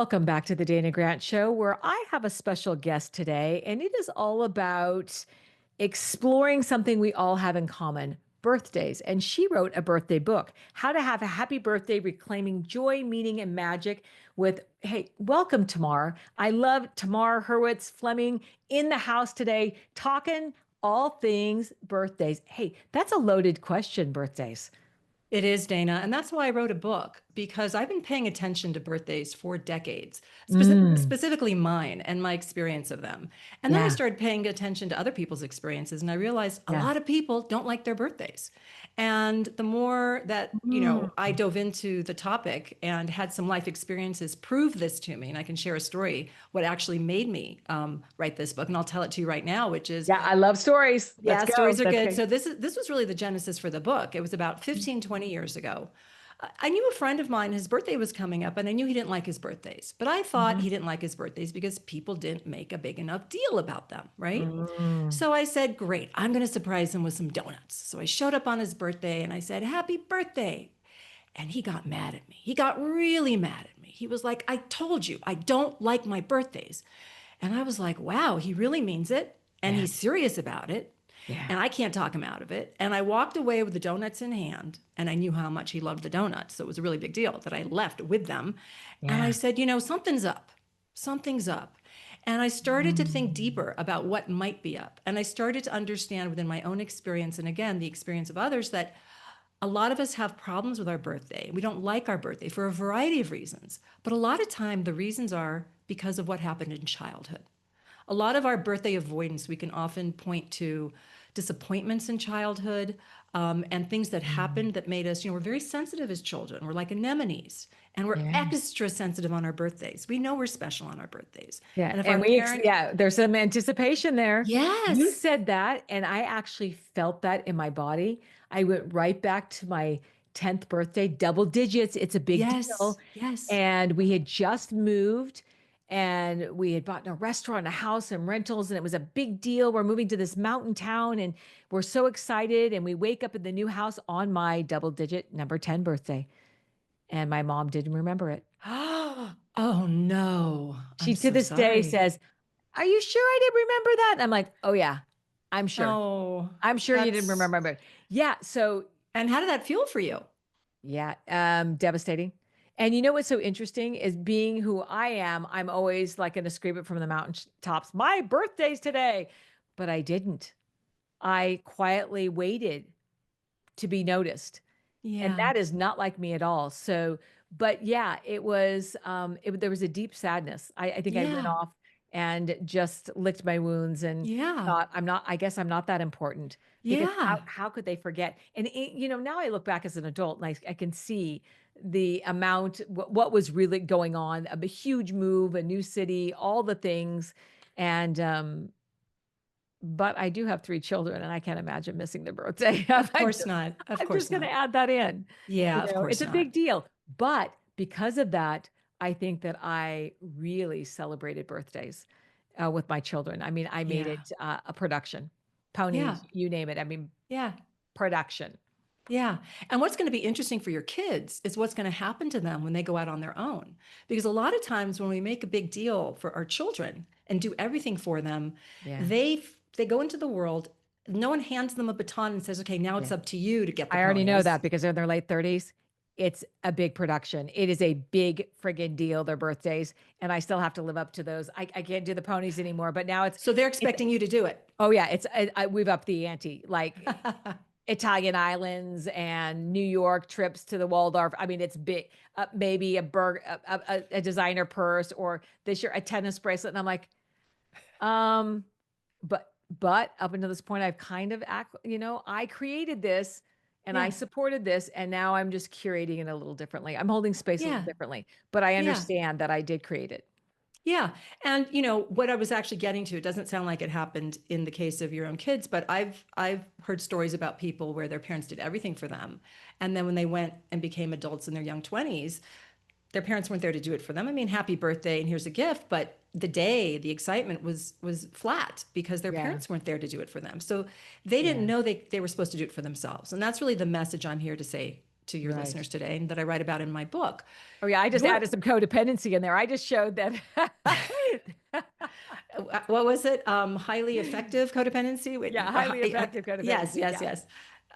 Welcome back to the Dana Grant Show, where I have a special guest today, and it is all about exploring something we all have in common: birthdays. And she wrote a birthday book, How to Have a Happy Birthday, Reclaiming Joy, Meaning, and Magic. Hey, welcome, Tamar. I love Tamar Hurwitz-Fleming in the house today, talking all things birthdays. Hey, that's a loaded question, birthdays. It is, Dana. And that's why I wrote a book, because I've been paying attention to birthdays for decades, Mm, specifically mine and my experience of them. And then I yeah, started paying attention to other people's experiences, and I realized a yeah. lot of people don't like their birthdays. And the more that, Mm. I dove into the topic and had some life experiences prove this to me, and I can share a story, what actually made me write this book. And I'll tell it to you right now, which is, Yeah, I love stories. Let's yeah, go. stories are Let's good. go. So this was really the genesis for the book. It was about 15, 20 years ago. I knew a friend of mine, his birthday was coming up, and I knew he didn't like his birthdays. But I thought Mhm. he didn't like his birthdays because people didn't make a big enough deal about them, right? Mm. So I said, great, I'm going to surprise him with some donuts. So I showed up on his birthday and I said, happy birthday. And he got mad at me. He got really mad at me. He was like, I told you, I don't like my birthdays. And I was like, wow, he really means it. And Yeah, he's serious about it. yeah, And I can't talk him out of it. And I walked away with the donuts in hand. And I knew how much he loved the donuts. So it was a really big deal that I left with them. And I yeah. said, something's up. Something's up. And I started to think Mm. deeper about what might be up. And I started to understand within my own experience, and again, the experience of others, that a lot of us have problems with our birthday. We don't like our birthday for a variety of reasons. But a lot of time, the reasons are because of what happened in childhood. A lot of our birthday avoidance, we can often point to disappointments in childhood, and things that Mm. happened that made us, we're very sensitive as children. We're like anemones, and we're Yeah, extra sensitive on our birthdays. We know we're special on our birthdays. yeah. And if our And parent, yeah, there's some anticipation there. You yes, said that, and I actually felt that in my body. I went right back to my 10th birthday, double digits. It's a big yes, deal. yes, And we had just moved and we had bought a restaurant, a house, and rentals, and it was a big deal. We're moving to this mountain town and we're so excited. And we wake up in the new house on my double digit number 10 birthday. And my mom didn't remember it. oh no, I'm She to so this day sorry. says, "Are you sure I didn't remember that?" And I'm like, "Oh yeah, I'm sure. Oh, I'm sure you didn't that's, remember." But yeah, so and how did that feel for you? yeah, devastating. And you know what's so interesting is being who I am, I'm always like going to scream it from the mountain tops. My birthday's today, but I didn't. I quietly waited to be noticed. And Yeah, that is not like me at all. So, but yeah, there was a deep sadness. I think I went yeah, off and just licked my wounds and yeah, thought, I guess I'm not that important because yeah. how could they forget? And now I look back as an adult and I can see the amount, what was really going on, a huge move, a new city, all the things. And, but I do have three children and I can't imagine missing their birthday. Of course not. Of I'm course just going to not. add that in. Yeah, of It's course a not. big deal. But because of that, I think that I really celebrated birthdays with my children. I mean, I made Yeah, it a production, yeah, ponies, you name it. I mean, yeah, production. yeah. And what's going to be interesting for your kids is what's going to happen to them when they go out on their own. Because a lot of times when we make a big deal for our children and do everything for them, Yeah. they go into the world. No one hands them a baton and says, "Okay, now it's Yeah. up to you to get the I already know ponies." that because they're in their late 30s. It's a big production. It is a big friggin' deal, their birthdays. And I still have to live up to those. I can't do the ponies anymore, but now So they're it's, expecting you to do it. oh yeah, we've upped the ante. Like Italian islands and New York trips to the Waldorf. I mean, it's big. Maybe a designer purse, or this year a tennis bracelet. And I'm like, um, but up until this point, I've kind of I created this and I Yeah, supported this, and now I'm just curating it a little differently. I'm holding space a little yeah, differently, but I yeah. understand that I did create it. Yeah. And what I was actually getting to, it doesn't sound like it happened in the case of your own kids, but I've heard stories about people where their parents did everything for them. And then when they went and became adults in their young 20s, their parents weren't there to do it for them. I mean, happy birthday and here's a gift, but the excitement was flat because their Yeah, parents weren't there to do it for them. So they didn't yeah, know they were supposed to do it for themselves. And that's really the message I'm here to say to your Right. listeners today and that I write about in my book. Oh yeah, I just Your added some codependency in there. I just showed that. what was it? Highly effective codependency. Yeah, highly effective Yes, codependency. yes, Yeah. yes.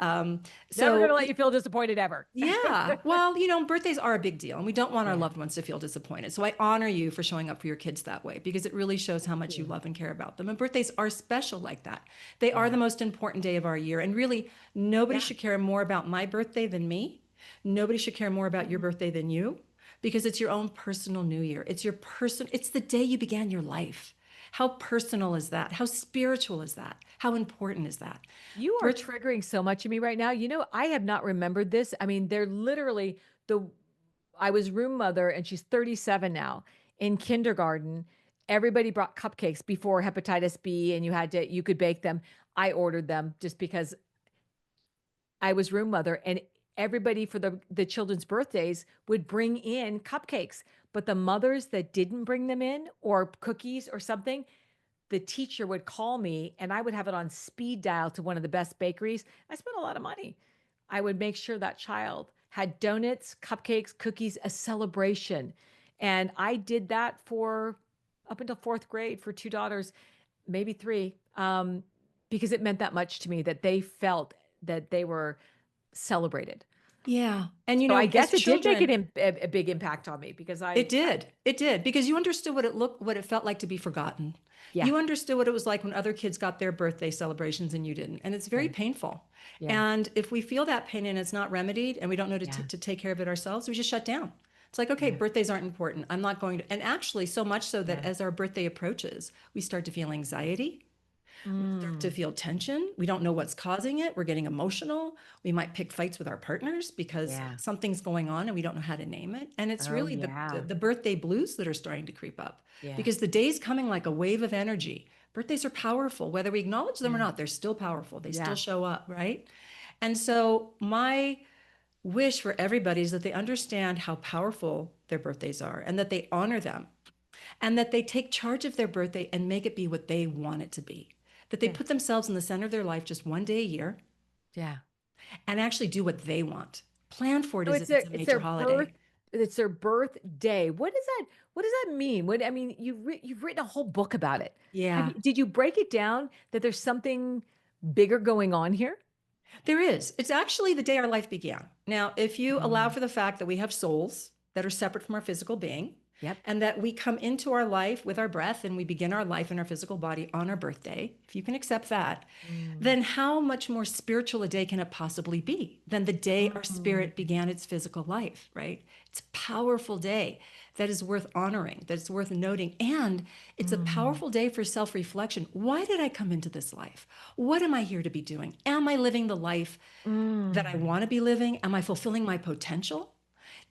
Never going So to let you feel disappointed ever. yeah, well, birthdays are a big deal, and we don't want our Yeah. loved ones to feel disappointed. So I honor you for showing up for your kids that way because it really shows how Thank much you you. love and care about them. And birthdays are special like that. They are Yeah. the most important day of our year, and really, nobody Yeah. should care more about my birthday than me. Nobody should care more about your Mhm. birthday than you because it's your own personal new year. It's the day you began your life. How personal is that? How spiritual is that? How important is that? You are Birth, triggering so much in me right now. I have not remembered this. I mean, they're literally the I was room mother and she's 37 now. In kindergarten, everybody brought cupcakes before hepatitis B and you could bake them. I ordered them just because I was room mother and everybody for the children's birthdays would bring in cupcakes. But the mothers that didn't bring them in or cookies or something, the teacher would call me and I would have it on speed dial to one of the best bakeries. I spent a lot of money. I would make sure that child had donuts, cupcakes, cookies, a celebration. And I did that for up until fourth grade for two daughters, maybe three, because it meant that much to me that they felt that they were celebrated. yeah. And So I as guess it did make children, a big impact on me because it did. It did because you understood what it felt like to be forgotten. yeah, You understood what it was like when other kids got their birthday celebrations and you didn't. And it's very right. painful. Yeah, And if we feel that pain and it's not remedied and we don't know yeah, to take care of it ourselves, we just shut down. It's like, okay, yeah, birthdays aren't important. I'm not going to. And actually, so much so that yeah. as our birthday approaches, we start to feel anxiety. We start to Mm, feel tension. We don't know what's causing it. We're getting emotional. We might pick fights with our partners because yeah. something's going on and we don't know how to name it. And it's Oh, really the, yeah. the birthday blues that are starting to creep up Yeah. because the day's coming like a wave of energy. Birthdays are powerful. Whether we acknowledge them or Yeah. not, they're still powerful. They still Yeah. show up, right? And so, my wish for everybody is that they understand how powerful their birthdays are and that they honor them and that they take charge of their birthday and make it be what they want it to be. That they Yeah. put themselves in the center of their life just one day a year Yeah. and actually do what they want. Plan for it So as if it's a it's major their birth holiday. it's their birthday. What does that mean? What I mean, you've written a whole book about it. Yeah, Did you break it down that there's something bigger going on here? there is. It's actually the day our life began. Now, if you allow Mm, for the fact that we have souls that are separate from our physical being, yep. and that we come into our life with our breath and we begin our life in our physical body on our birthday, if you can accept that, Mm, then how much more spiritual a day can it possibly be than the day our mm, spirit began its physical life, right? It's a powerful day that is worth honoring, that's worth noting. And it's a mm, powerful day for self reflection. Why did I come into this life? What am I here to be doing? Am I living the life that I mm. want to be living? Am I fulfilling my potential?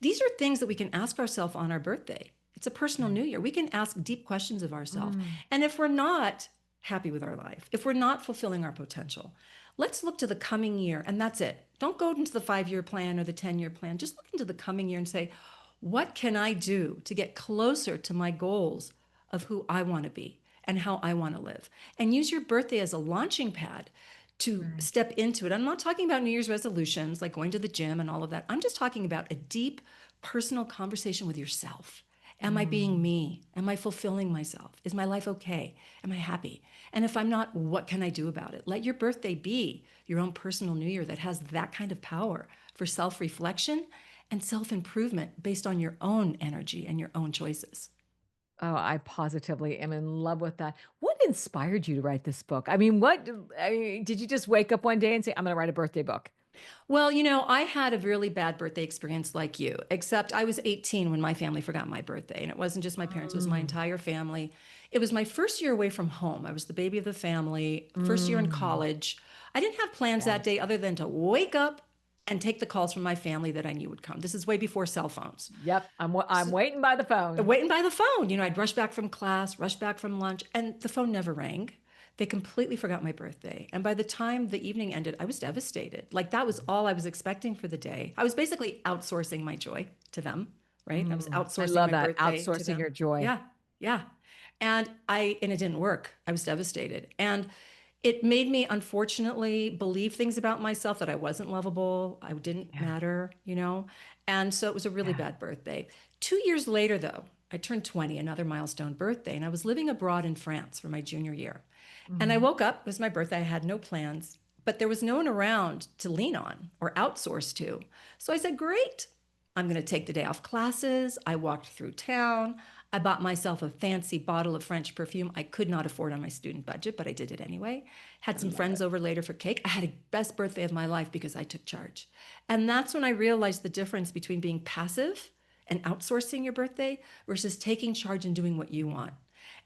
These are things that we can ask ourselves on our birthday. It's a personal Right. new year. We can ask deep questions of ourselves. Mm, And if we're not happy with our life, if we're not fulfilling our potential, let's look to the coming year and that's it. Don't go into the 5 year plan or the 10-year plan. Just look into the coming year and say, what can I do to get closer to my goals of who I want to be and how I want to live? And use your birthday as a launching pad to right. step into it. I'm not talking about New Year's resolutions like going to the gym and all of that. I'm just talking about a deep personal conversation with yourself. Am I being Mm. me? Am I fulfilling myself? Is my life okay? Am I happy? And if I'm not, what can I do about it? Let your birthday be your own personal new year that has that kind of power for self reflection and self improvement based on your own energy and your own choices. Oh, I positively am in love with that. What inspired you to write this book? Did you just wake up one day and say, I'm going to write a birthday book? Well, I had a really bad birthday experience like you, except I was 18 when my family forgot my birthday. And it wasn't just my parents, it was my Mm, entire family. It was my first year away from home. I was the baby of the family, first year in mm. college. I didn't have plans Yeah. that day other than to wake up and take the calls from my family that I knew would come. This is way before cell phones. Yep. I'm So, waiting by the phone. waiting by the phone. I'd rush back from class, rush back from lunch, and the phone never rang. They completely forgot my birthday. And by the time the evening ended, I was devastated. Like that was all I was expecting for the day. I was basically outsourcing my joy to them, right? I was I outsourcing love my that. birthday to Outsourcing them. your joy. Yeah. Yeah. And it didn't work. I was devastated. And It made me, unfortunately, believe things about myself that I wasn't lovable, I didn't Yeah. matter, you know? And so it was a really Yeah. bad birthday. 2 years later, though, I turned 20, another milestone birthday, and I was living abroad in France for my junior year. And I Mhm. woke up, it was my birthday, I had no plans, but there was no one around to lean on or outsource to. So I said, great, I'm going to take the day off classes. I walked through town. I bought myself a fancy bottle of French perfume I could not afford on my student budget, but I did it anyway. Had I some love friends it. over later for cake. I had a best birthday of my life because I took charge. And that's when I realized the difference between being passive and outsourcing your birthday versus taking charge and doing what you want.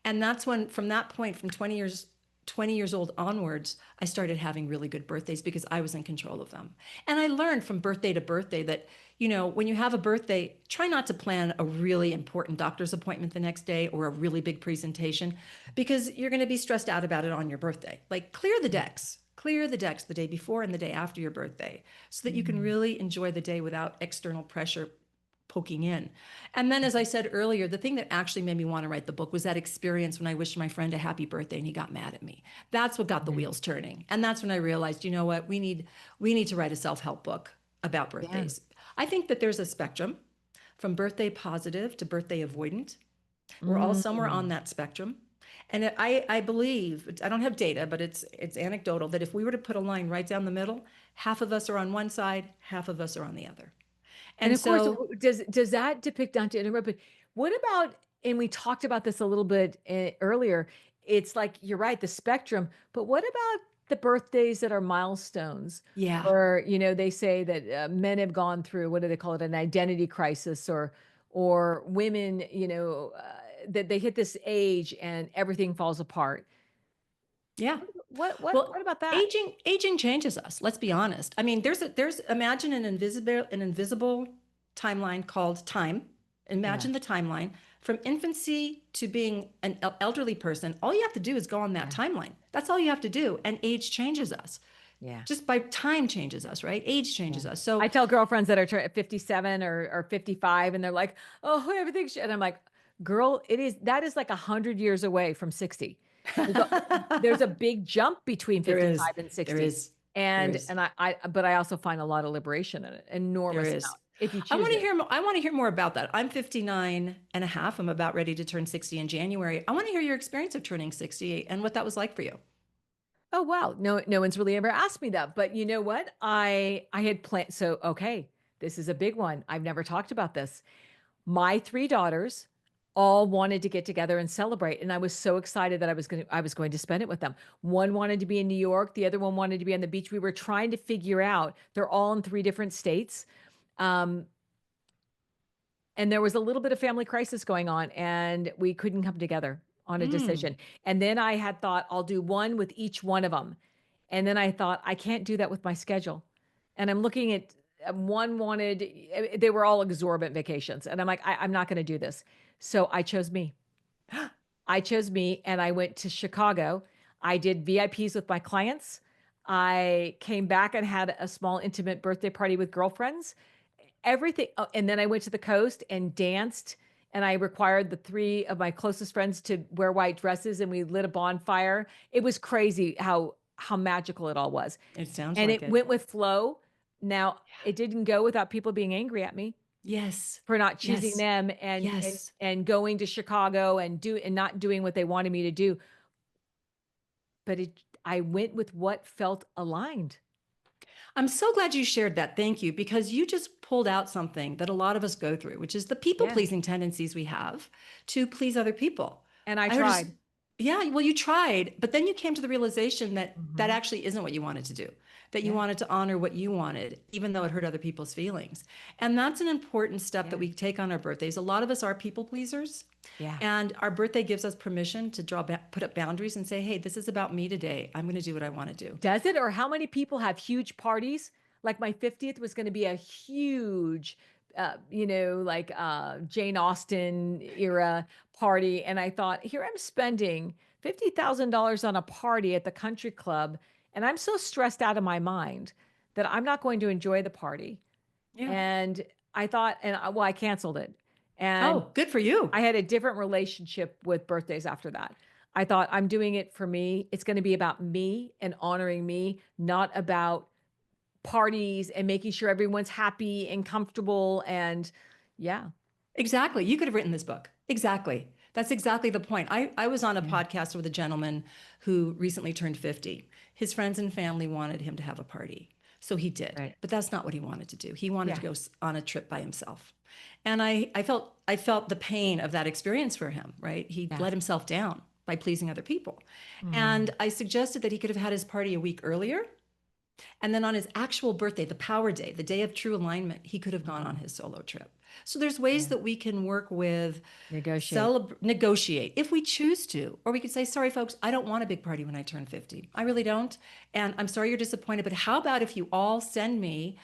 And that's when, from that point, from 20 years old onwards, I started having really good birthdays because I was in control of them. And I learned from birthday to birthday that, when you have a birthday, try not to plan a really important doctor's appointment the next day or a really big presentation because you're going to be stressed out about it on your birthday. Like clear the decks the day before and the day after your birthday so that you can Mhm. really enjoy the day without external pressure poking in. And then, as I said earlier, the thing that actually made me want to write the book was that experience when I wished my friend a happy birthday and he got mad at me. That's what got the Mhm. wheels turning. And that's when I realized, you know what, we need to write a self-help book about Yeah. birthdays. I think that there's a spectrum from birthday positive to birthday avoidant. We're all somewhere on Mm. that spectrum. And I believe, I don't have data, but it's anecdotal that if we were to put a line right down the middle, half of us are on one side, half of us are on the other. And And of course, so, does that depict, not to interrupt, but what about, and we talked about this a little bit earlier, it's like you're right, the spectrum, but what about the birthdays that are milestones yeah. where, they say that men have gone through, what do they call it, an identity crisis, or women, that they hit this age and everything falls apart. Yeah. What Well, about that? aging changes us. Let's be honest. I mean, there's imagine an invisible timeline called time. Yeah, Imagine the timeline from infancy to being an elderly person. All you have to do is go on that yeah, timeline. That's all you have to do, and age changes us. yeah. Just by time changes us, right? Age Yeah. changes us. So I tell girlfriends that are 57 or 55, and they're like, "Oh, everything's," and I'm like, "Girl, that is like 100 years away from 60." There's a there's a big jump between there is, 55 and there 60. is, there And is. and but I also find a lot of liberation in it, There enormous is. amount, if you I choose want to it. hear more. I want to hear more about that. I'm 59 and a half. I'm about ready to turn 60 in January. I want to hear your experience of turning 60 and what that was like for you. Oh, wow. No one's really ever asked me that, but you know what? I had planned, so okay, this is a big one. I've never talked about this. My 3 daughters all wanted to get together and celebrate, and I was so excited that I was going to spend it with them. One wanted to be in New York, the other one wanted to be on the beach. We were trying to figure out, they're all in 3 different states, um, and there was a little bit of family crisis going on, and we couldn't come together on a Mm, decision. And then I had thought, I'll do one with each one of them. And then I thought, I can't do that with my schedule. And I'm looking at, one wanted, they were all exorbitant vacations. And I'm like, I'm not going to do this. So I chose me. I chose me and I went to Chicago. I did VIPs with my clients. I came back and had a small intimate birthday party with girlfriends. Everything. Oh, and then I went to the coast and danced. And I required the 3 of my closest friends to wear white dresses and we lit a bonfire. It was crazy how magical it all was. it sounds And like it it. went with flow. Now, it didn't go without people being angry at me Yes. for not choosing Yes. them and and Yes. and going to Chicago and not doing what they wanted me to do. But I went with what felt aligned. I'm so glad you shared that. Thank you. Because you just pulled out something that a lot of us go through, which is the people Yeah. pleasing tendencies we have to please other people. And I I heard, tried. yeah, well, you tried, but then you came to the realization that that Mhm. actually isn't what you wanted to do, that you Yeah. wanted to honor what you wanted, even though it hurt other people's feelings. And that's an important step that Yeah. we take on our birthdays. A lot of us are people pleasers. Yeah. And our birthday gives us permission to put up boundaries and say, hey, this is about me today. I'm going to do what I want to do. Does it? Or how many people have huge parties? Like my 50th was going to be a huge, like Jane Austen era party. And I thought, here I'm spending $50,000 on a party at the country club. And I'm so stressed out of my mind that I'm not going to enjoy the party. Yeah. And I thought, well, I canceled it. And Oh, good for you. I had a different relationship with birthdays after that. I thought, I'm doing it for me. It's going to be about me and honoring me, not about parties and making sure everyone's happy and comfortable. And yeah, Exactly. You could have written this book. Exactly. That's exactly the point. I was on a yeah, podcast with a gentleman who recently turned 50. His friends and family wanted him to have a party. So he did. right. But that's not what he wanted to do. He wanted to Yeah. go on a trip by himself. And I felt the pain of that experience for him, right? He Yeah. let himself down by pleasing other people. And Mm, I suggested that he could have had his party a week earlier, and then on his actual birthday, the power day, the day of true alignment, he could have gone on mm, his solo trip. So there's ways yeah. that we can work with, Negotiate. negotiate if we choose to. Or we could say, sorry, folks, I don't want a big party when I turn 50. I really don't. And I'm sorry you're disappointed, but how about if you all send me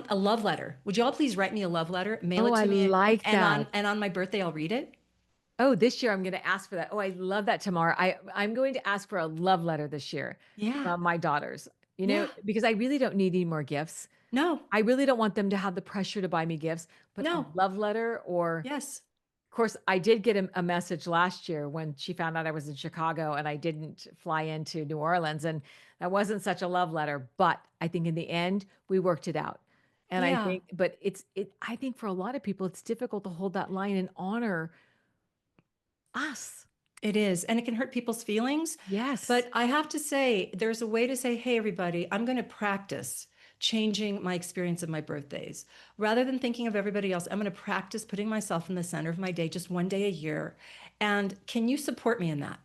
a love letter? Would you all please write me a love letter, mail Oh, it I to me, like and that. on my birthday, I'll read it? Oh, this year I'm going to ask for that. Oh, I love that, Tamar. I'm going to ask for a love letter this year Yeah. from my daughters, Yeah. because I really don't need any more gifts. No, I really don't want them to have the pressure to buy me gifts, but a no. love letter, or Yes. of course, I did get a message last year when she found out I was in Chicago and I didn't fly into New Orleans. And that wasn't such a love letter, but I think in the end, we worked it out. And I Yeah. think, but I think for a lot of people, it's difficult to hold that line and honor us. It is, and it can hurt people's feelings. Yes. But I have to say, there's a way to say, hey, everybody, I'm going to practice changing my experience of my birthdays. Rather than thinking of everybody else, I'm going to practice putting myself in the center of my day just one day a year. And can you support me in that?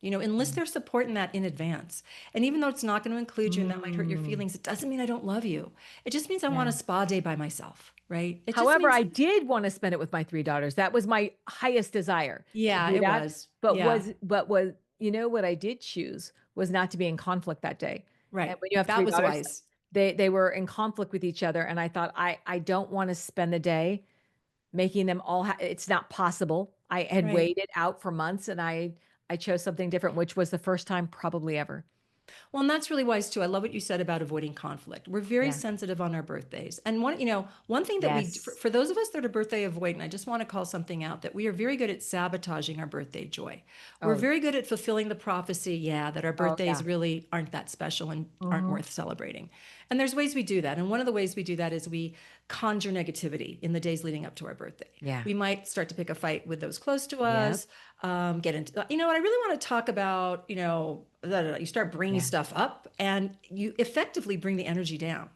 Enlist Mm. their support in that in advance. And even though it's not going to include you and that might hurt your Mm, feelings, it doesn't mean I don't love you. It just means I want a yeah. spa day by myself, right? It just However, means, I did want to spend it with my 3 daughters. That was my highest desire to yeah, do it that, was. but Yeah, what I did choose was not to be in conflict that day. And right. when you have That 3 was daughters, wise. they were in conflict with each other, and I thought, I don't wanna spend the day making them all it's not possible. I had Right. waited out for months, and I chose something different, which was the first time probably ever. Well, and that's really wise too. I love what you said about avoiding conflict. We're very Yeah. sensitive on our birthdays. And one thing that Yes. for those of us that are birthday avoidant, I just want to call something out that we are very good at sabotaging our birthday joy. We're Oh, very good at fulfilling the prophecy, yeah, that our oh, yeah. birthdays really aren't that special and aren't Mhm. worth celebrating. And there's ways we do that. And one of the ways we do that is we conjure negativity in the days leading up to our birthday. Yeah. We might start to pick a fight with those close to Yep. us, get into, what I really want to talk about, you start bringing Yeah. stuff up and you effectively bring the energy down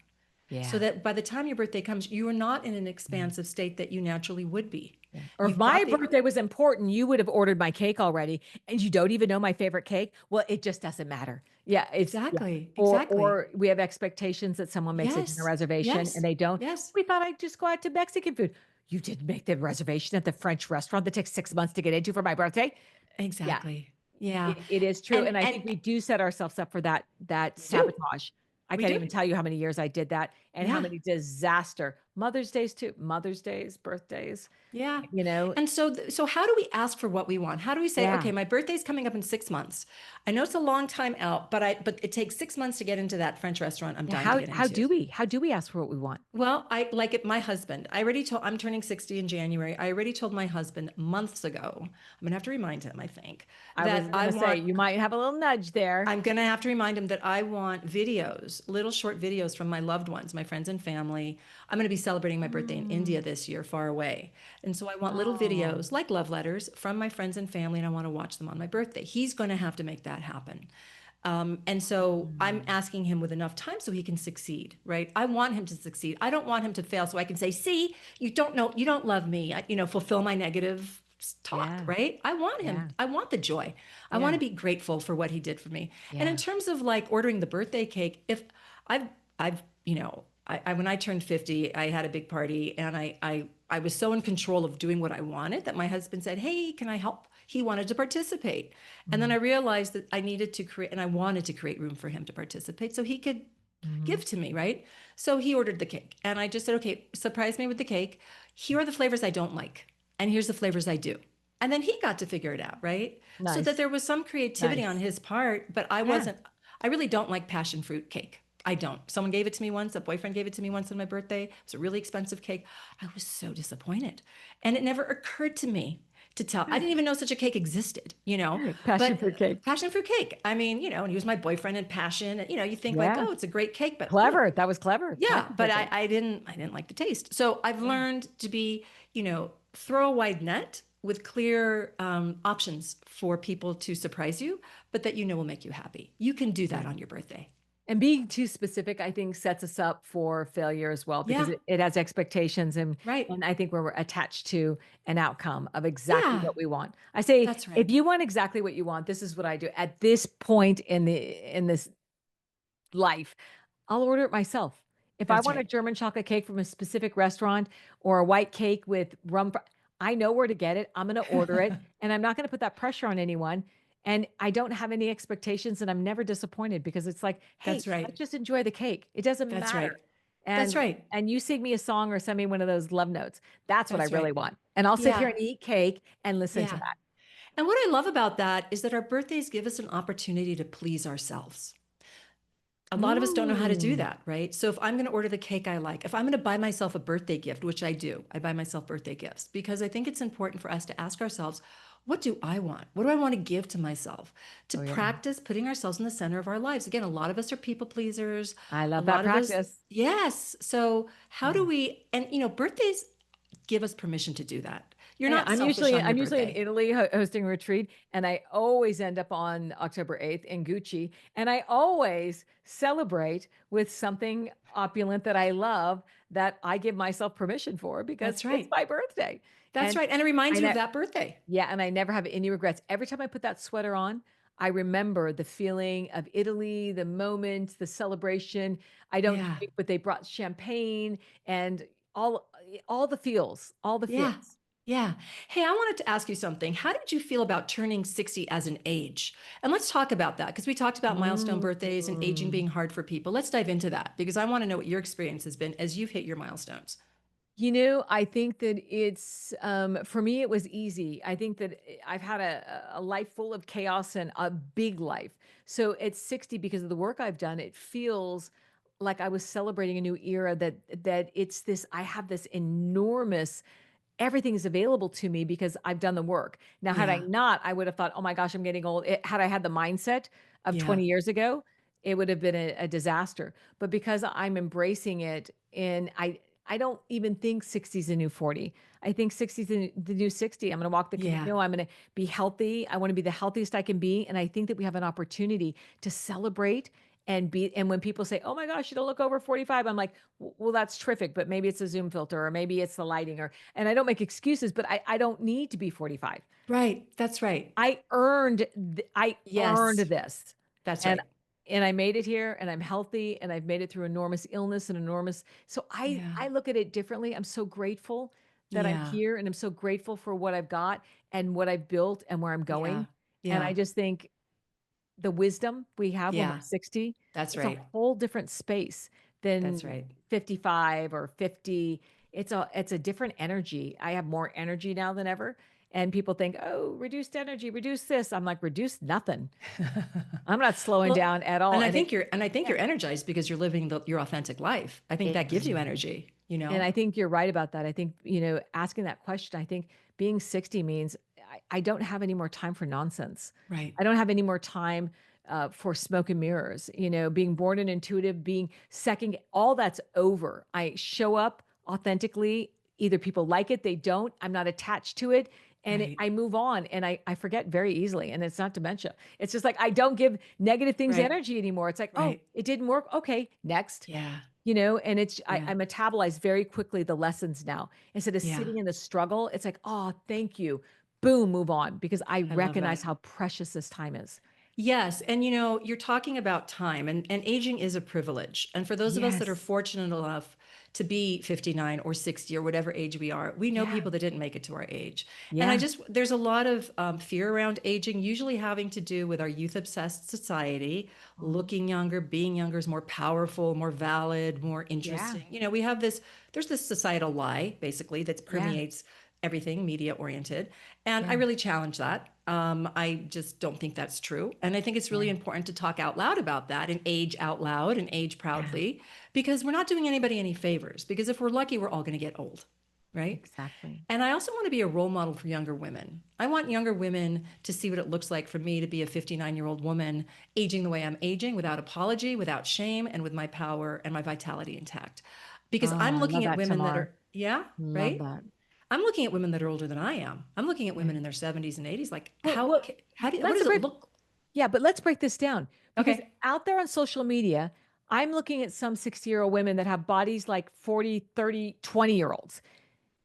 so Yeah. that by the time your birthday comes, you are not in an Yeah. expansive state that you naturally would be. Yeah. Or if You've my got the, birthday was important, you would have ordered my cake already, and you don't even know my favorite cake. Well, it just doesn't matter. Yeah, yeah. exactly, Or exactly. we have expectations that someone makes a dinner Yes, reservation and yes, they don't. yes, We thought I'd just go out to Mexican food. You didn't make the reservation at the French restaurant that takes 6 months to get into for my birthday. Yeah, exactly. Yeah. it is true, And, and I and think we do set ourselves up for that we do, sabotage. I we can't do. even tell you how many years I did that and how Yeah. many disaster Mother's Days too, Mother's Days, birthdays, Yeah. you know? And so how do we ask for what we want? How do we say, Yeah. okay, my birthday's coming up in 6 months. I know it's a long time out, but it takes 6 months to get into that French restaurant I'm Yeah, dying to get into. how do we ask for what we want? Well, I like it. My husband, I'm turning 60 in January. I already told my husband months ago, I'm going to have to remind him, I think, I was that gonna say, you might have a little nudge there. I'm going to have to remind him that I want videos, little short videos from my loved ones, my friends and family. I'm going to be celebrating my birthday in Mm. India this year, far away. And so I want little Oh. videos like love letters from my friends and family, and I want to watch them on my birthday. He's going to have to make that happen. And so I'm Mm. asking him with enough time so he can succeed, right? I want him to succeed. I don't want him to fail so I can say, see, you don't know, you don't love me, fulfill my negative talk, Yeah, right? yeah, I want the joy. I want yeah, to be grateful for what he did for me. And in yeah. terms of like ordering the birthday cake, if I've, I've, when I turned 50, I had a big party and I was so in control of doing what I wanted that my husband said, hey, can I help? He wanted to participate. And then I Mm, realized that I needed to create, and I wanted to create room for him to participate so he could mhm. give to me, right? So he ordered the cake. And I just said, okay, surprise me with the cake. Here are the flavors I don't like. And here's the flavors I do. And then he got to figure it out, right? So that Nice, there was some creativity on nice. his part, but Yeah. I really don't like passion fruit cake. I don't. Someone gave it to me once, a boyfriend gave it to me once on my birthday. It was a really expensive cake. I was so disappointed. And it never occurred to me to tell. I didn't even know such a cake existed, Passion but fruit cake. passion fruit cake. I mean, and he was my boyfriend in passion. And, you think like, Yeah. oh, it's a great cake, but Clever. That was clever. yeah, Passion but fruit cake. I didn't like the taste. So I've Yeah. learned to be, throw a wide net with clear options for people to surprise you, but that will make you happy. You can do that Right. on your birthday. And being too specific, I think, sets us up for failure as well because Yeah, it has expectations right. and I think we're attached to an outcome of exactly Yeah, what we want. I say, that's if right. you want exactly what you want, this is what I do. At this point in this life, I'll order it myself. If I That's want a right. German chocolate cake from a specific restaurant or a white cake with I know where to get it. I'm going to order it and I'm not going to put that pressure on anyone. And I don't have any expectations and I'm never disappointed because it's like, hey, That's right. let's just enjoy the cake. It doesn't That's matter. right. That's And right. and you sing me a song or send me one of those love notes. That's what I That's really right. want. And I'll sit here Yeah. and eat cake and listen to Yeah. that. And what I love about that is that our birthdays give us an opportunity to please ourselves. A lot of us don't know how to do Mm. that, right? So if I'm going to order the cake I like, if I'm going to buy myself a birthday gift, which I do, I buy myself birthday gifts because I think it's important for us to ask ourselves, what do I want? What do I want to give to myself? To Oh yeah. practice putting ourselves in the center of our lives. Again, a lot of us are people pleasers. I A love that lot of us, practice. yes. So how Yeah. do we, and birthdays give us permission to do that. You're Yeah, not selfish on your I'm usually in birthday. Italy hosting a retreat, and I always end up on October 8th in Gucci, and I always celebrate with something opulent that I love that I give myself permission for because That's it's right. my birthday. That's And right. And it reminds I you of know, that birthday. yeah, and I never have any regrets. Every time I put that sweater on, I remember the feeling of Italy, the moment, the celebration. I don't Yeah. drink, but they brought champagne and all all the feels, all the Yeah. feels. Yeah. Hey, I wanted to ask you something. How did you feel about turning 60 as an age? And let's talk about that because we talked about milestone birthdays and aging Mm. being hard for people. Let's dive into that because I want to know what your experience has been as you've hit your milestones. I think that it's for me it was easy. I think that I've had a life full of chaos and a big life. So at 60, because of the work I've done, it feels like I was celebrating a new era that it's this I have this enormous everything is available to me because I've done the work. Now, had I Yeah. not, I would have thought, "Oh my gosh, I'm getting old." Had I had the mindset of Yeah. 20 years ago, it would have been a disaster. But because I'm embracing it and I don't even think 60 is the new 40. I think 60 is the new 60. I'm going to walk the Yeah. Camino. I'm going to be healthy. I want to be the healthiest I can be. And I think that we have an opportunity to celebrate and when people say, "Oh my gosh, you don't look over 45," I'm like, Well, that's terrific, but maybe it's a Zoom filter or maybe it's the lighting or and I don't make excuses, but I don't need to be 45. Right. That's right. I earned Yes. this. That's And right. and I made it here and I'm healthy and I've made it through enormous illness and enormous so Yeah. I look at it differently. I'm so grateful that I'm Yeah. here and I'm so grateful for what I've got and what I've built and where I'm Yeah. going. And I Yeah. just think the wisdom we have when we're Yeah. 60, That's it's a right. whole different space That's than right. 55 or 50. It's a different energy. I have more energy now than ever. And people think, oh, reduced energy, reduce this. I'm like, reduce nothing. I'm not slowing Well, down at all. And it, and I think yeah, you're energized because you're living your authentic life. I think that gives you ex- energy. and I think you're right about that. I think, asking that question, I think being 60 means I don't have any more time for nonsense. Right. I don't have any more time for smoke and mirrors, being born and intuitive, being second, all that's over. I show up authentically. Either people like it, they don't. I'm not attached to it. Right. I move on and I forget very easily. And it's not dementia. It's just like I don't give negative things Right. energy anymore. It's like, oh, Right. it didn't work. Okay, next. Yeah. And Yeah. I metabolize very quickly the lessons now. Instead of Yeah. sitting in the struggle, it's like, oh, thank you. Boom, move on because I I love recognize that. how precious this time is. Yes. And you're talking about time and aging is a privilege. And for those of us that are Yes. fortunate enough to be 59 or 60 or whatever age we are, we know Yeah. people that didn't make it to our age. And Yeah. there's a lot of fear around aging, usually having to do with our youth obsessed society. Mhm. Looking younger, being younger is more powerful, more valid, more Yeah. interesting. There's this societal lie basically that Yeah. permeates everything media oriented. And I Yeah. really challenge that. I just don't think that's true. And I think it's really Yeah. important to talk out loud about that and age out loud and age Yeah. proudly because we're not doing anybody any favors. Because if we're lucky, we're all going to get old. right? Exactly. And I also want to be a role model for younger women. I want younger women to see what it looks like for me to be a 59-year-old woman aging the way I'm aging without apology, without shame, and with my power and my vitality intact. Because I'm Oh, I love looking at that, women that Tamar. are, yeah, Love right? that. I'm looking at women that are older than I am. I'm looking at Yeah. women in their 70s and 80s. Like, Well, well, what let's does it break. look? Yeah, but let's break this down because Okay. out there on social media, I'm looking at some 60-year-old women that have bodies like 40, 30, 20-year-olds.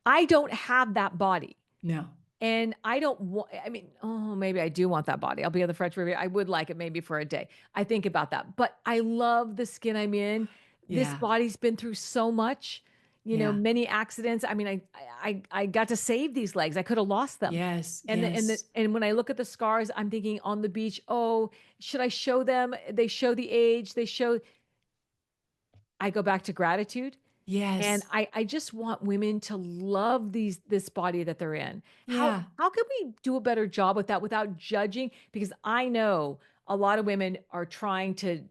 I don't have that body. No. And I don't want, I mean, oh, maybe I do want that body. I'll be on the French Riviera. I would like it maybe for a day. I think about that. But I love the skin I'm in. This Yeah. body's been through so much, Yeah. many accidents. I mean, I got to save these legs. I could have lost them. Yes. And Yes. and when I look at the scars, I'm thinking on the beach, oh, should I show them? They show the age, they show I go back to gratitude and Yes. I just want women to love this body that they're in. Yeah. How can we do a better job with that without judging? Because I know a lot of women are trying to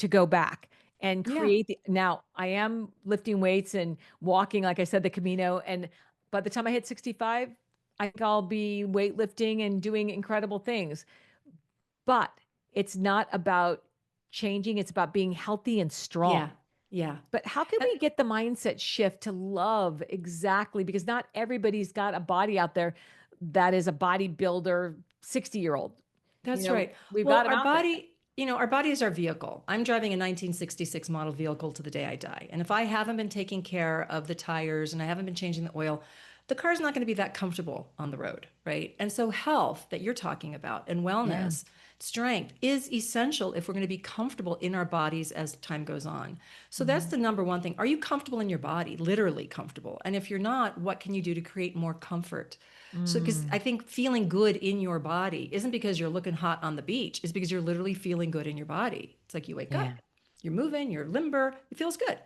go back and Yeah. create the now I am lifting weights and walking, like I said, the Camino. And by the time I hit 65, I think I'll be weightlifting and doing incredible things. But it's not about changing, it's about being healthy and Yeah. strong. Yeah. But how can And we get the mindset shift to love exactly? Because not everybody's got a body out there that is a bodybuilder 60-year-old. that's right. We've Well, got them our out there. body, our body is our vehicle. I'm driving a 1966 model vehicle to the day I die. And if I haven't been taking care of the tires and I haven't been changing the oil, the car's not going to be that comfortable on the road, right? And so health that you're talking about and Yeah. wellness, strength is essential if we're going to be comfortable in our bodies as time goes on. So that's Mhm. the number one thing. Are you comfortable in your body? Literally comfortable. And if you're not, what can you do to create more comfort? So, because Mm. I think feeling good in your body isn't because you're looking hot on the beach, it's because you're literally feeling good in your body. It's like you wake Yeah. up, you're moving, you're limber, it feels good.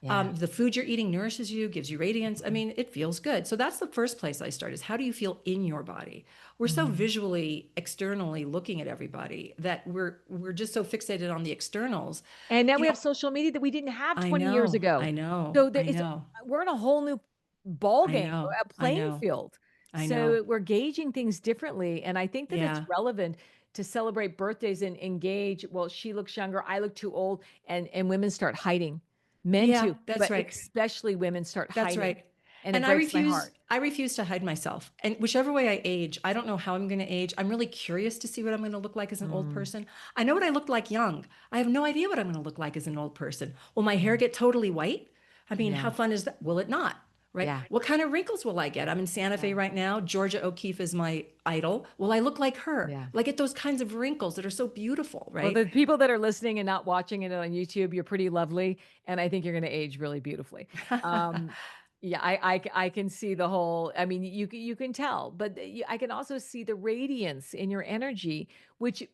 Yeah. The food you're eating nourishes you, gives you radiance. I mean, it feels good. So that's the first place I start is how do you feel in your body? We're so Mhm. visually, externally looking at everybody that we're just so fixated on the externals. And now You we know, have social media that we didn't have I 20 years know, ago. I know, So there I it's know, we're in a whole new ball I game, know, a I playing know, field. I know. So we're gauging things differently. And I think that it's Yeah. relevant to celebrate birthdays and engage. Well, she looks younger, I look too old, and women start hiding. Men Yeah, too, that's but right. especially women start That's hiding. right. And it And breaks my heart. I refuse to hide myself. And whichever way I age, I don't know how I'm going to age. I'm really curious to see what I'm going to look like as an old Mm, person. I know what I looked like young. I have no idea what I'm going to look like as an old person. Will my hair mm. get totally white? I mean, Yeah. how fun is that? Will it not? Right? Yeah. What kind of wrinkles will I get? I'm in Santa Yeah. Fe right now. Georgia O'Keeffe is my idol. Will I look like her? Yeah. Will I get those kinds of wrinkles that are so beautiful, Well, right? the people that are listening and not watching it on YouTube, you're pretty lovely, and I think you're gonna age really beautifully. Um, yeah, I can see the whole I mean, you can tell, but I can also see the radiance in your energy, which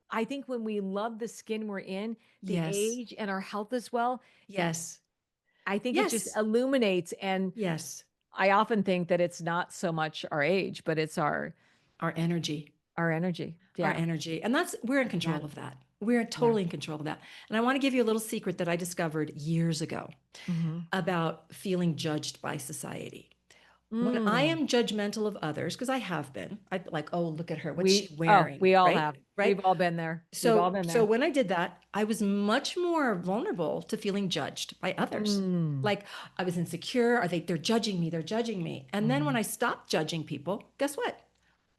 I think when we love the skin we're in, the Yes. age and our health as well, Yes. I think it just Yes. illuminates, and Yes. I often think that it's not so much our age, but it's Our energy. our energy. Our Yeah, energy. And we're in control of gratitude. that. We're Yeah. totally in control of that. And I want to give you a little secret that I discovered years ago Mhm. about feeling judged by society. When I Mm. am judgmental of others, because I have been, I like, oh, look at her, what's she wearing? We all Right? have. We've Right? all been there. We've all So been so there. when I did that, I was much more vulnerable to feeling judged by others. Mm, Like I was insecure, they're judging me, they're judging me. And then when mhm. I stopped judging people, guess what?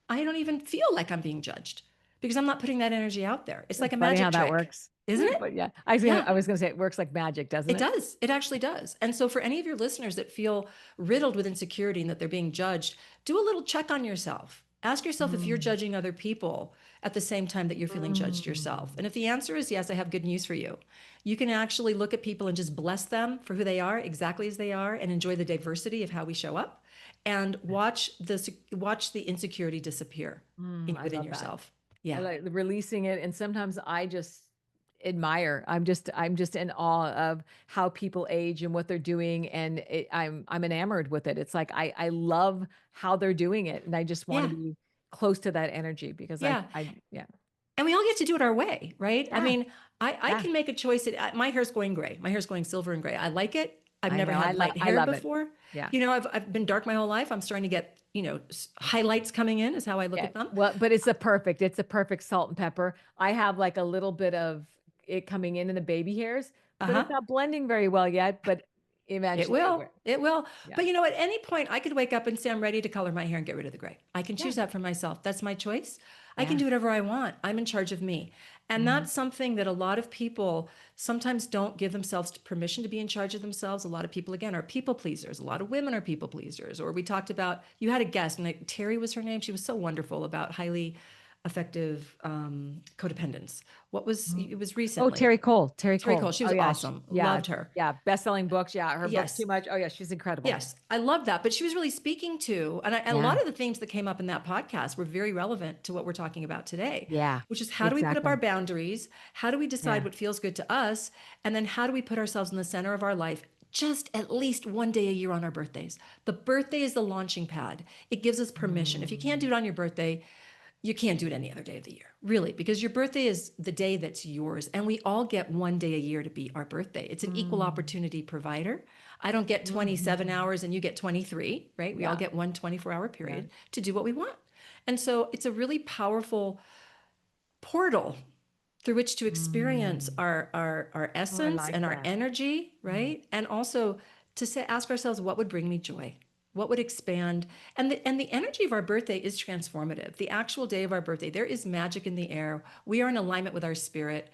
I don't even feel like I'm being judged because I'm not putting that energy out there. It's like It's a funny how magic that trick, works. isn't it? But yeah, Yeah, I was gonna say it works like magic, doesn't it it? does. It actually does. And so, for any of your listeners that feel riddled with insecurity and that they're being judged, do a little check on yourself. Ask yourself if you're Mm, judging other people at the same time that you're feeling judged yourself. mm. And if the answer is yes, I have good news for you. You can actually look at people and just bless them for who they are, exactly as they are, and enjoy the diversity of how we show up, and watch the insecurity disappear I within love that. yourself. I Yeah, like releasing it, and sometimes I just admire. I'm just in awe of how people age and what they're doing, and I'm enamored with it. It's like I love how they're doing it, and I just want to yeah, be close to that energy because yeah. I yeah. And we all get to do it our way, right? I Yeah. mean, I Yeah. can make a choice. My hair's going gray. My hair's going silver and gray. I like it. I've I never know. had light I hair love it. before. Yeah. I've been dark my whole life. I'm starting to get, highlights coming in is how I look Yeah. at them. Well, but it's a perfect salt and pepper. I have like a little bit of it coming in the baby hairs, but Uh-huh. it's not blending very well yet, but It eventually it will. will. It will. Yeah. But at any point, I could wake up and say, I'm ready to color my hair and get rid of the gray. I can Yeah. choose that for myself. That's my choice. I can Yeah. do whatever I want. I'm in charge of me. And Mhm. that's something that a lot of people sometimes don't give themselves permission to be in charge of themselves. A lot of people, again, are people pleasers. A lot of women are people pleasers. Or we talked about, you had a guest, and Terry was her name. She was so wonderful about highly effective codependence. Mhm. It was Oh, recently. Terry Cole. Terry Terry Cole. Cole. She Oh was yeah. awesome. Yeah. Loved her. Yeah. Best-selling books. Yeah. Her books too Yes. much. Oh yeah. She's incredible. Yes, I love that. But she was really speaking to, and a Yeah. lot of the themes that came up in that podcast were very relevant to what we're talking about today, Yeah. which is how do we put up our Exactly. boundaries? How do we decide Yeah. what feels good to us? And then how do we put ourselves in the center of our life just at least one day a year on our birthdays? The birthday is the launching pad. It gives us permission. If you can't do Mm. it on your birthday, you can't do it any other day of the year, really, because your birthday is the day that's yours. And we all get one day a year to be our birthday. It's an equal Mm. opportunity provider. I don't get 27 Mhm. hours and you get 23, right? We all Yeah. get one 24-hour Yeah. period to do what we want. And so it's a really powerful portal through which to experience Mm. our Oh, I essence like and our that. energy, Mm. right? And also to say, ask ourselves, what would bring me joy? What would expand? And the energy of our birthday is transformative. The actual day of our birthday, there is magic in the air. We are in alignment with our spirit.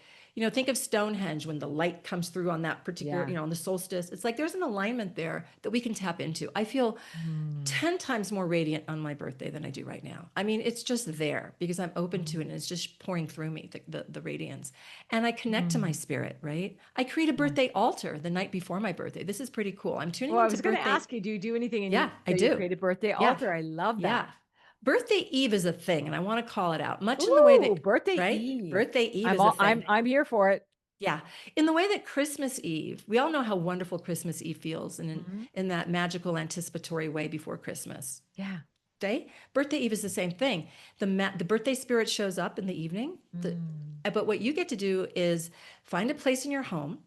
Think of Stonehenge when the light comes through on that particular, Yeah. on the solstice. It's like there's an alignment there that we can tap into. I feel Mm. 10 times more radiant on my birthday than I do right now. I mean, it's just there because I'm open to it Mm. and it's just pouring through me, the radiance. And I connect to my Mm. spirit, right? I create a Yeah. birthday altar the night before my birthday. This is pretty cool. I'm tuning Well, I into was going to birthday. ask you, do you do anything and Yeah, I so you do. create a birthday Yeah, altar? I love yeah. that. Birthday Eve is a thing, and I want to call it out, much in the way Ooh, that, birthday right? Eve. Birthday Eve is a thing. I'm here for it. Yeah. In the way that Christmas Eve, we all know how wonderful Christmas Eve feels and Mhm. in that magical anticipatory way before Christmas Yeah. day. Birthday Eve is the same thing. The birthday spirit shows up in the evening. Mm. But what you get to do is find a place in your home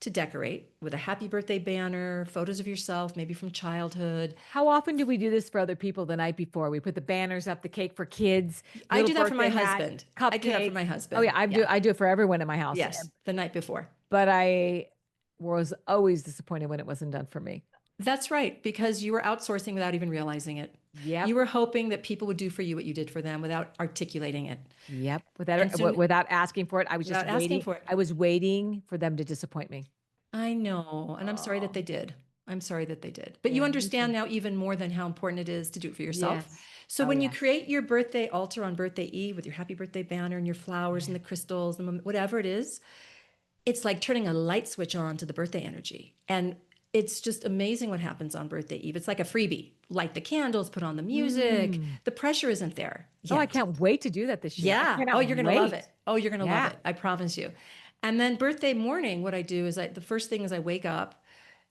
to decorate with a happy birthday banner, photos of yourself, maybe from childhood. How often do we do this for other people the night before? We put the banners up, the cake for kids, I little do that for my birthday hat, husband. I do that for cupcake. my Oh husband. yeah, Yeah. I do it for everyone in my house. Yes, the night before. But I was always disappointed when it wasn't done for me. That's right, because you were outsourcing without even realizing it. You Yep. were hoping that people would do for you what you did for them without articulating it. Yep. And soon, Without asking for it, I was just without asking waiting. for it. I was waiting for them to disappoint me. I know, and I'm sorry that Oh, they did. I'm sorry that they did. But you yeah, me understand too. now even more than how important it is to do it for yourself. Yes. So Oh, when you yes. create your birthday altar on birthday eve with your happy birthday banner and your flowers and Yeah. the crystals and whatever it is, it's like turning a light switch on to the birthday energy. And it's just amazing what happens on birthday eve. It's like a freebie. Light the candles, put on the music. Mm. The pressure isn't there Oh, I yet. can't wait to do that this year. I Yeah. Oh, cannot you're going to love wait. it. Oh, you're going to love Yeah. it. I promise you. And then birthday morning, what I do is the first thing is I wake up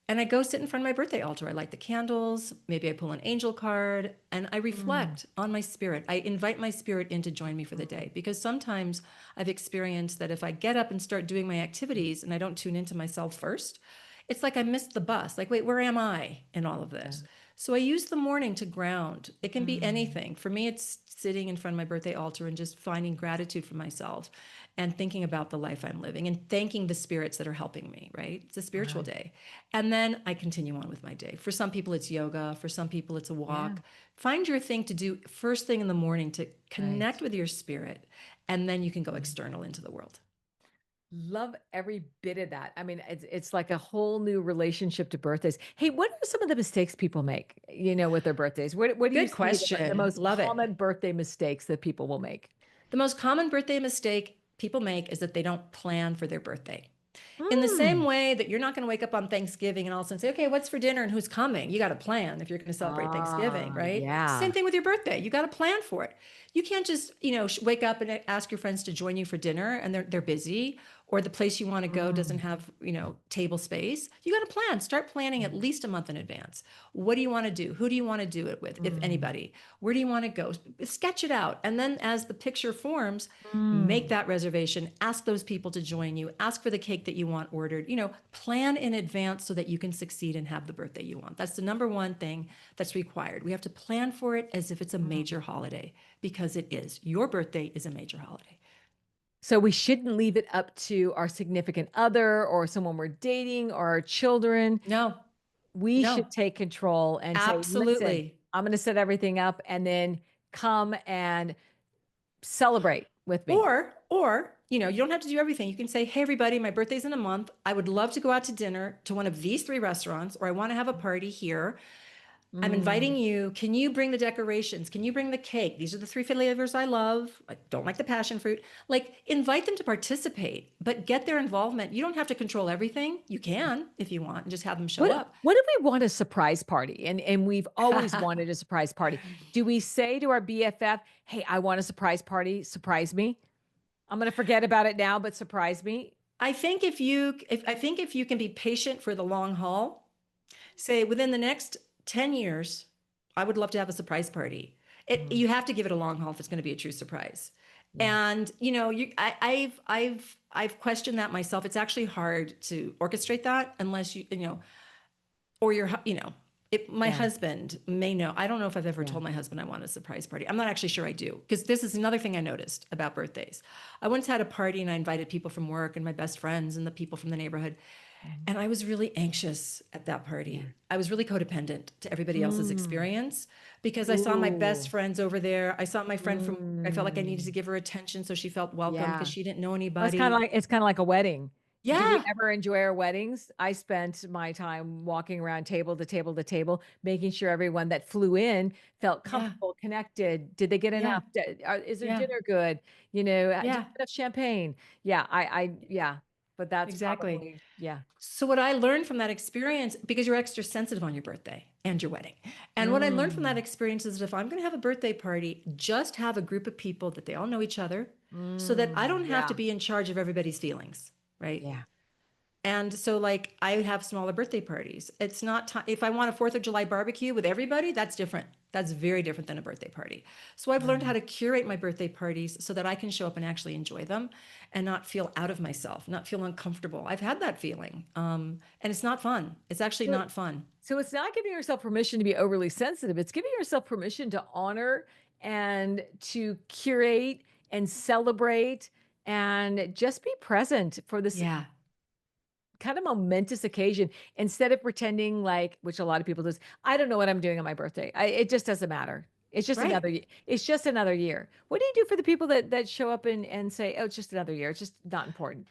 and I go sit in front of my birthday altar. I light the candles. Maybe I pull an angel card and I Mm. reflect on my spirit. I invite my spirit in to join me for the day because sometimes I've experienced that if I get up and start doing my activities and I don't tune into myself first, it's like I missed the bus. Like, wait, where am I in all of Yeah. this? So I use the morning to ground. It can be Mm. anything. For me, it's sitting in front of my birthday altar and just finding gratitude for myself and thinking about the life I'm living and thanking the spirits that are helping me, right? It's a spiritual Right. day. And then I continue on with my day. For some people, it's yoga. For some people, it's a Yeah. walk. Find your thing to do first thing in the morning to Right. connect with your spirit. And then you can go Mm. external into the world. Love every bit of that. I mean, it's like a whole new relationship to birthdays. Hey, what are some of the mistakes people make, with their birthdays? What do you Good see the question. most Love it. common birthday mistakes that people will make? The most common birthday mistake people make is that they don't plan for their birthday. In the same Mm. way that you're not going to wake up on Thanksgiving and all of a sudden say, okay, what's for dinner and who's coming? You got to plan if you're going to celebrate Thanksgiving, Ah, right? Same yeah. thing with your birthday. You got to plan for it. You can't just, wake up and ask your friends to join you for dinner and they're busy, or the place you want to go doesn't Mm. have, table space, you got to plan. Start planning at least a month in advance. What do you want to do? Who do you want to do it with, if Mm. anybody? Where do you want to go? Sketch it out. And then as the picture forms, make Mm. that reservation, ask those people to join you, ask for the cake that you want ordered, plan in advance so that you can succeed and have the birthday you want. That's the number one thing that's required. We have to plan for it as if it's a Mm. major holiday, because it is. Your birthday is a major holiday. So we shouldn't leave it up to our significant other or someone we're dating or our children. No, We no, should take control and say, listen, absolutely. I'm going to set everything up and then come and celebrate with me. Or, you don't have to do everything. You can say, hey, everybody, my birthday's in a month. I would love to go out to dinner to one of these three restaurants, or I want to have a party here. I'm inviting Mm. you. Can you bring the decorations? Can you bring the cake? These are the three flavors I love. I don't like the passion fruit. Like, invite them to participate, but get their involvement. You don't have to control everything. You can if you want, and just have them show What up. what if we want a surprise party and we've always wanted a surprise party? Do we say to our BFF, "Hey, I want a surprise party. Surprise me. I'm going to forget about it now, but surprise me." I think if you can be patient for the long haul, say within the next 10 years, I would love to have a surprise party. Mm. You have to give it a long haul if it's going to be a true surprise. Yeah. And I've questioned that myself. It's actually hard to orchestrate that unless or my Yeah. husband may know. I don't know if I've ever Yeah. told my husband I want a surprise party. I'm not actually sure I do, because this is another thing I noticed about birthdays. I once had a party and I invited people from work and my best friends and the people from the neighborhood. Mhm. And I was really anxious at that Yeah. party. I was really codependent to everybody else's Mm. experience, because I saw my best Ooh. friends over there. I saw my friend from, I felt like I needed to Mm. give her attention so she felt welcome because Yeah. she didn't know Well, anybody. it's kinda like a wedding. Do we Yeah, ever enjoy our weddings? I spent my time walking around table to table to table, making sure everyone that flew in felt yeah, comfortable, connected. Did they get yeah, enough? Is their yeah, dinner good? Do we yeah, have enough champagne? Yeah, yeah, but that's exactly. probably yeah. So what I learned from that experience, because you're extra sensitive on your birthday and your wedding. And what I learned from that Mm. experience is that if I'm going to have a birthday party, just have a group of people that they all know each other, so that I Mm. don't have to Yeah, be in charge of everybody's feelings, right? yeah. And so, like, I have smaller birthday parties. It's not time. If I want a 4th of July barbecue with everybody, that's different. That's very different than a birthday party. So I've learned how Mm. to curate my birthday parties so that I can show up and actually enjoy them and not feel out of myself, not feel uncomfortable. I've had that feeling. And it's not fun. It's actually So not fun. so it's not giving yourself permission to be overly sensitive. It's giving yourself permission to honor and to curate and celebrate and just be present for this Yeah. kind of momentous occasion instead of pretending like, which a lot of people do, I don't know what I'm doing on my birthday. It just doesn't matter. Right. It's just another year. What do you do for the people that show up and say, "Oh, it's just another year. It's just not important."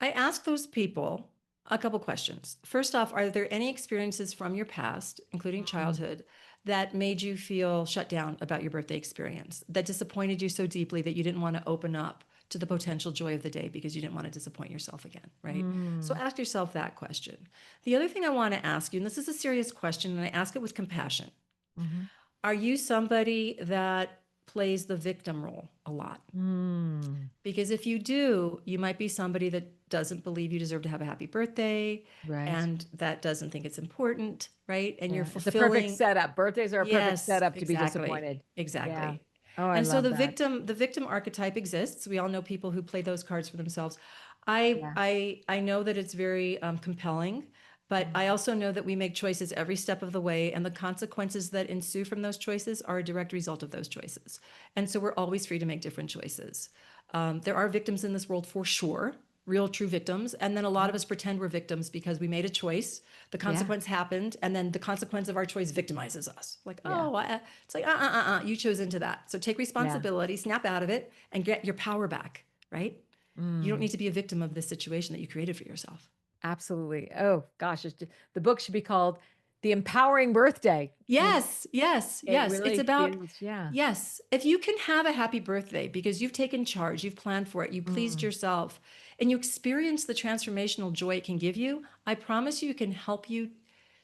I ask those people a couple questions. First off, are there any experiences from your past, including Mm. childhood, that made you feel shut down about your birthday experience, that disappointed you so deeply that you didn't want to open up to the potential joy of the day because you didn't want to disappoint yourself again, right? So Mm. ask yourself that question. The other thing I want to ask you, and this is a serious question, and I ask it with compassion, Mhm. are you somebody that plays the victim role a lot? Mm. Because if you do, you might be somebody that doesn't believe you deserve to have a happy birthday, Right. and that doesn't think it's important, right? And you're Yeah. It's a perfect fulfilling. setup. Birthdays are a perfect Yes, setup to be exactly. disappointed. Yeah. Exactly. Oh, I And so love the that. victim archetype exists. We all know people who play those cards for themselves. I Yeah. I I know that it's very compelling, but I Mhm. also know that we make choices every step of the way, and the consequences that ensue from those choices are a direct result of those choices. And so we're always free to make different choices. There are victims in this world for sure, real true victims, and then a lot Yeah. of us pretend we're victims because we made a choice, the Yeah. consequence happened, and then the consequence of our choice victimizes us. Like, Yeah. it's like, you chose into that. So take Yeah. responsibility, snap out of it, and get your power back, right? You don't Mm. need to be a victim of this situation that you created for yourself. Absolutely. Oh gosh, the book should be called The Empowering Birthday. Yes, yes, It yes. It's really about, feels, yeah. yes, if you can have a happy birthday because you've taken charge, you've planned for it, you pleased Mm. yourself, and you experience the transformational joy it can give you, I promise you, it can help you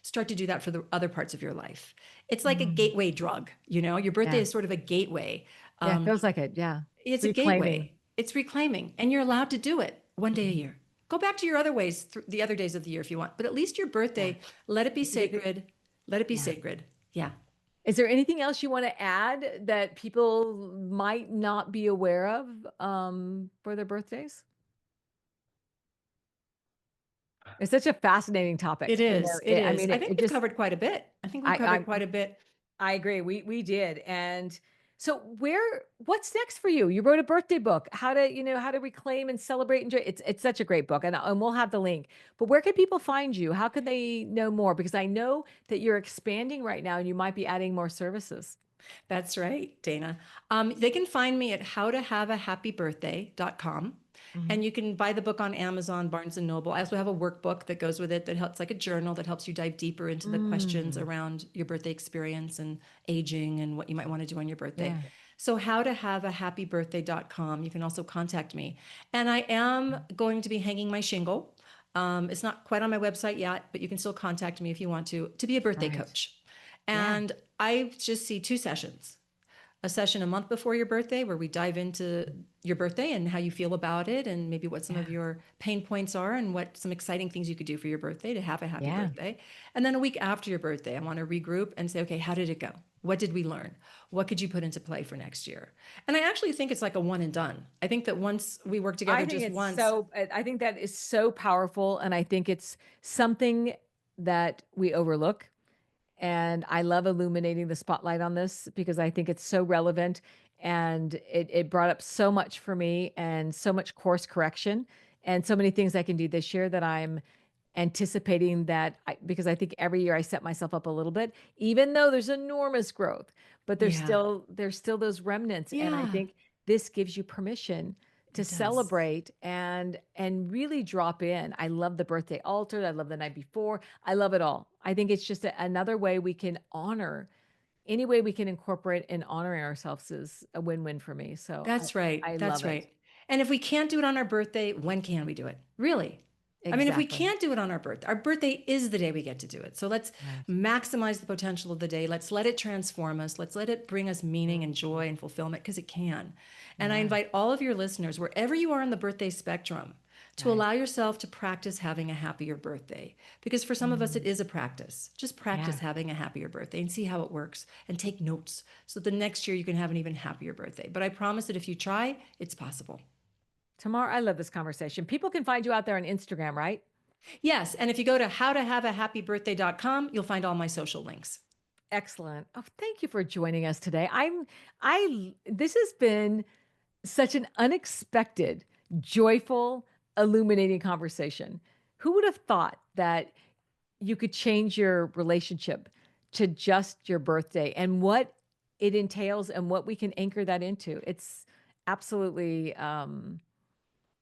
start to do that for the other parts of your life. It's like a Mm. gateway drug, your birthday Yeah. is sort of a gateway. Yeah, Um, feels like it. Yeah. it's a Reclaiming. gateway, it's reclaiming, and you're allowed to do it. one day a Mhm. year. Go back to your other ways, the other days of the year if you want, but at least your Yeah. birthday, let it be You get to, sacred. Let it be yeah. sacred. Yeah. Is there anything else you want to add that people might not be aware of for their birthdays? It's such a fascinating It topic. is. It I is. mean, I think it we've just, covered quite a bit. I think we've I, covered quite a bit. I agree. We did. And so what's next for you? You wrote a birthday book, how to reclaim and celebrate and enjoy. It's such a great book and we'll have the link. But where can people find you? How can they know more? Because I know that you're expanding right now and you might be adding more services. That's right, Dana. They can find me at howtohaveahappybirthday.com. Mhm. And you can buy the book on Amazon, Barnes and Noble. I also have a workbook that goes with it that helps, like a journal that helps you dive deeper into the questions Mm, around your birthday experience and aging and what you might want to do on your birthday. yeah. So, howtohaveahappybirthday.com. You can also contact me. And I am going to be hanging my shingle. It's not quite on my website yet, but you can still contact me if you want to be a birthday Right. coach. Yeah. And I just see two sessions, a session a month before your birthday where we dive into your birthday and how you feel about it and maybe what some Yeah. of your pain points are and what some exciting things you could do for your birthday to have a happy Yeah. birthday. And then a week after your birthday, I want to regroup and say, okay, how did it go? What did we learn? What could you put into play for next year? And I actually think it's like a one and done. I think that once we work together just once, I think that is so powerful. And I think it's something that we overlook. And I love illuminating the spotlight on this because I think it's so relevant and it brought up so much for me and so much course correction and so many things I can do this year that I'm anticipating because I think every year I set myself up a little bit, even though there's enormous growth, but yeah, there's still those remnants. And I yeah, think this gives you permission to it does. celebrate and really drop in. I love the birthday altar. I love the night before. I love it all. I think it's just another way we can honor. Any way we can incorporate in honoring ourselves is a win-win for me. So That's right. I That's love it. right. And if we can't do it on our birthday, when can we do it? Really? I mean, if we Exactly. can't do it on our birthday is the day we get to do it. So let's Right. maximize the potential of the day. Let's let it transform us. Let's let it bring us meaning and Mhm. joy and fulfillment because it can. And I Yeah. invite all of your listeners, wherever you are on the birthday spectrum, to Right. allow yourself to practice having a happier birthday. Because for some of us, it Mm. is a practice. Just practice Yeah. having a happier birthday and see how it works and take notes so the next year you can have an even happier birthday. But I promise that if you try, it's possible. Tamar, I love this conversation. People can find you out there on Instagram, right? Yes. And if you go to howtohaveahappybirthday.com, you'll find all my social links. Excellent. Oh, thank you for joining us today. This has been such an unexpected, joyful, illuminating conversation. Who would have thought that you could change your relationship to just your birthday and what it entails and what we can anchor that into? It's absolutely,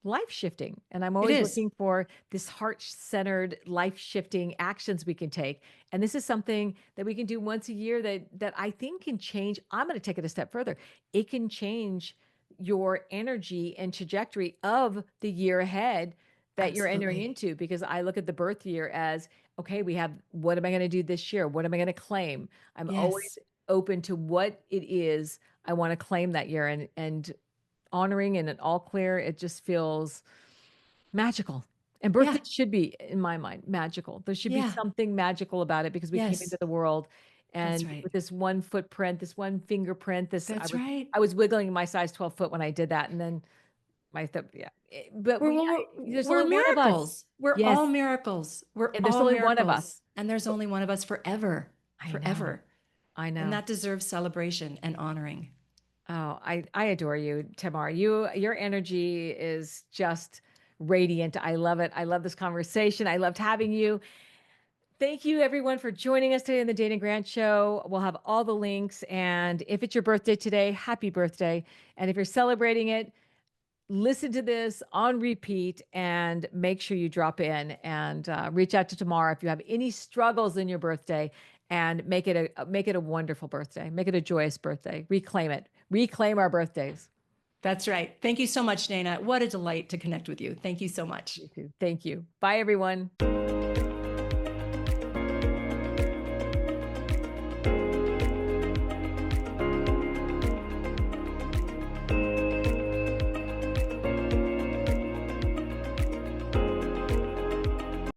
life shifting. And I'm It always is. looking for this heart centered, life shifting actions we can take. And this is something that we can do once a year that I think can change. I'm going to take it a step further. It can change your energy and trajectory of the year ahead that you're entering Absolutely. into because I look at the birth year as okay, we have what am I going to do this year? What am I going to claim? I'm Yes. always open to what it is I want to claim that year and honoring and an all clear, it just feels magical. And Yeah. birthdays should be, in my mind, magical. There should be Yeah. something magical about it because we came into Yes. the world That's and right. with this one footprint, this one fingerprint, this That's right. I was wiggling my size 12 foot when I did that. And then yeah. But there's We're only one of us. miracles. We're all Yes. miracles. We're And there's all only one of miracles. us. And there's So only one of us forever. I know. Forever. I And know. that deserves celebration and honoring. Oh, I adore you, Tamar. Your energy is just radiant. I love it. I love this conversation. I loved having you. Thank you everyone for joining us today in the Dana Grant Show. We'll have all the links. And if it's your birthday today, happy birthday. And if you're celebrating it, listen to this on repeat and make sure you drop in and reach out to Tamar if you have any struggles in your birthday and make it a wonderful birthday. Make it a joyous birthday. Reclaim it. Reclaim our birthdays. That's right. Thank you so much, Dana. What a delight to connect with you. Thank you so much. You too. Thank you. Bye, everyone.